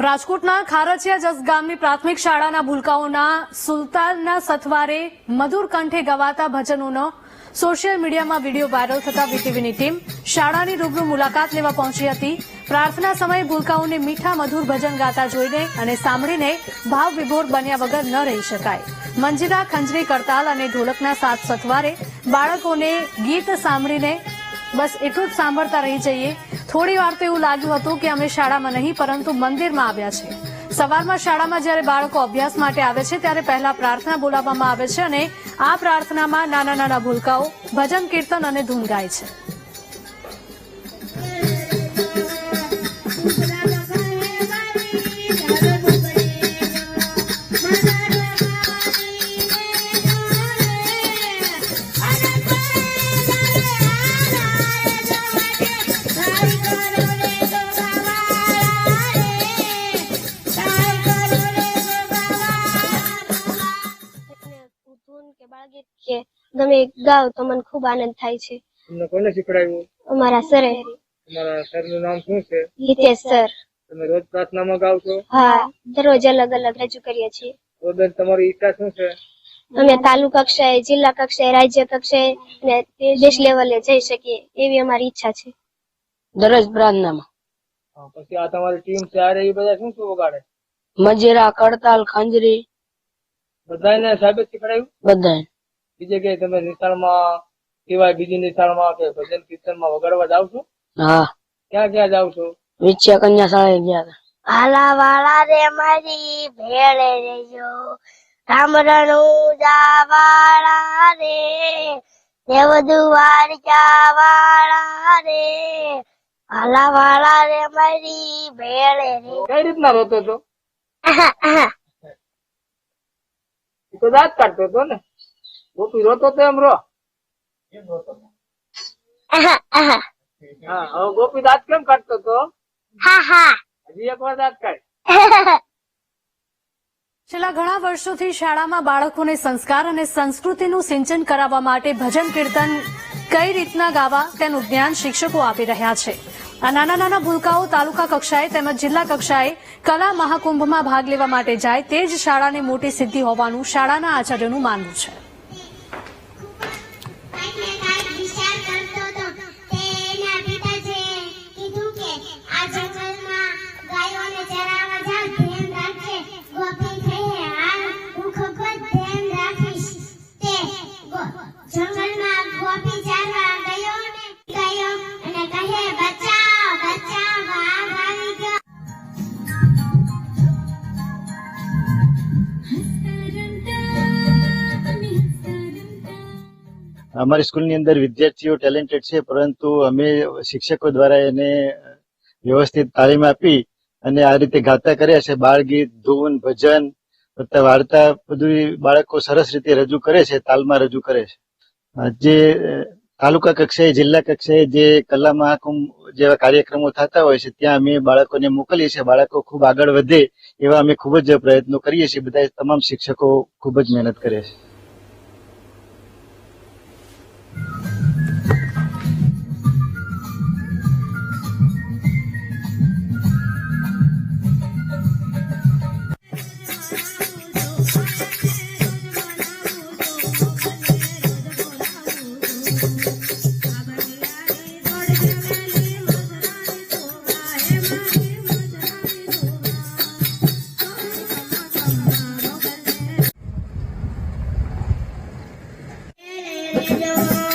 રાજકોટના ખારચિયા જસ ગામની પ્રાથમિક શાળાના ભૂલકાઓના સુલતાનના સથવારે મધુર કંઠે ગવાતા ભજનોનો સોશિયલ મીડિયામાં વિડીયો વાયરલ થતા વીટીવીની ટીમ શાળાની રૂબરૂ મુલાકાત લેવા પહોંચી હતી। પ્રાર્થના સમયે ભૂલકાઓને મીઠા મધુર ભજન ગાતા જોઈને અને સાંભળીને ભાવ વિભોર બન્યા વગર ન રહી શકાય। મંજીરા, ખંજરી, કરતાલ અને ઢોલકના સાથ સથવારે બાળકોને ગીત સાંભળીને બસ એટલું જ સાંભળતા રહી જઈએ। થોડી વાર તો એવું લાગ્યું હતું કે અમે શાળામાં નહીં પરંતુ મંદિરમાં આવ્યા છે। સવારમાં શાળામાં જ્યારે બાળકો અભ્યાસ માટે આવે છે ત્યારે પહેલા પ્રાર્થના બોલાવવામાં આવે છે અને આ પ્રાર્થનામાં નાના નાના ભૂલકાઓ ભજન, કીર્તન અને ધૂન ગાય છે। બાળગીત કે ગમે ગાવ તો મને ખૂબ આનંદ થાય છે। તમને કોને શીખડાવ્યું? અમારા સરે। તમારા સરનું નામ શું છે? હિતેશ સર। તમે રોજ પ્રાર્થનામાં ગાવ છો? હા, દરરોજ અલગ અલગ રજૂ કરીએ છીએ। તો બેન તમારી ઈચ્છા શું છે? અમે તાલુકા કક્ષાએ, જિલ્લા કક્ષાએ, રાજ્ય કક્ષાએ અને દેશ લેવલે જઈ શકીએ એવી અમારી ઈચ્છા છે। દરરોજ પ્રાર્થનામાં પછી આ તમારી ટીમ છે આ એ બધા શું શું વગાડે? મંજીરા, કડતાલ, ખંજરી બધાને સાહેબ શીખડાવ્યું? બધાય। બીજે કે તમે નિશાળમાં સિવાય બીજી નિશાળમાં કે ભજન કીર્તનમાં વગાડવા જાવ છો? હા, ક્યાં ક્યાં જાવ છો? વિછ્યા કન્યા શાળાએ ગયા હતા। હાલા વાળા રે મારી ભેળે રેજો, ઠામરણું જાવાળા રે, દેવ દુવાર જાવાળા રે, હાલા વાળા રે મારી ભેળે રે। કઈ રીતના રોતો હતો? તો દાંત કાઢતો હતો ને? ગોપી રોતો તો એમ રો? હા, હવે ગોપી દાંત કેમ કાઢતો હતો? હજી એક વાર દાંત કાઢ। છેલ્લા ઘણા વર્ષોથી શાળામાં બાળકોને સંસ્કાર અને સંસ્કૃતિનું સિંચન કરાવવા માટે ભજન, કીર્તન કઈ રીતના ગાવા તેનું જ્ઞાન શિક્ષકો આપી રહ્યા છે। આ નાના નાના ભૂલકાઓ તાલુકા કક્ષાએ તેમજ જિલ્લા કક્ષાએ કલા મહાકુંભમાં ભાગ લેવા માટે જાય તે જ શાળાની મોટી સિદ્ધિ હોવાનું શાળાના આચાર્યનું માનવું છે। અમારી સ્કૂલની અંદર વિદ્યાર્થીઓ ટેલેન્ટેડ છે, પરંતુ અમે શિક્ષકો દ્વારા એને વ્યવસ્થિત તાલીમ આપી અને આ રીતે ગાતા કર્યા છે। બાળગીત, ધૂન, ભજન, વાર્તા બધું બાળકો સરસ રીતે રજૂ કરે છે, તાલમાં રજૂ કરે છે। જે તાલુકા કક્ષાએ, જિલ્લા કક્ષાએ જે કલા મહાકુંભ જેવા કાર્યક્રમો થતા હોય છે ત્યાં અમે બાળકોને મોકલીએ છીએ। બાળકો ખૂબ આગળ વધે એવા અમે ખૂબ જ પ્રયત્નો કરીએ છીએ। બધા તમામ શિક્ષકો ખૂબ જ મહેનત કરે છે। Yo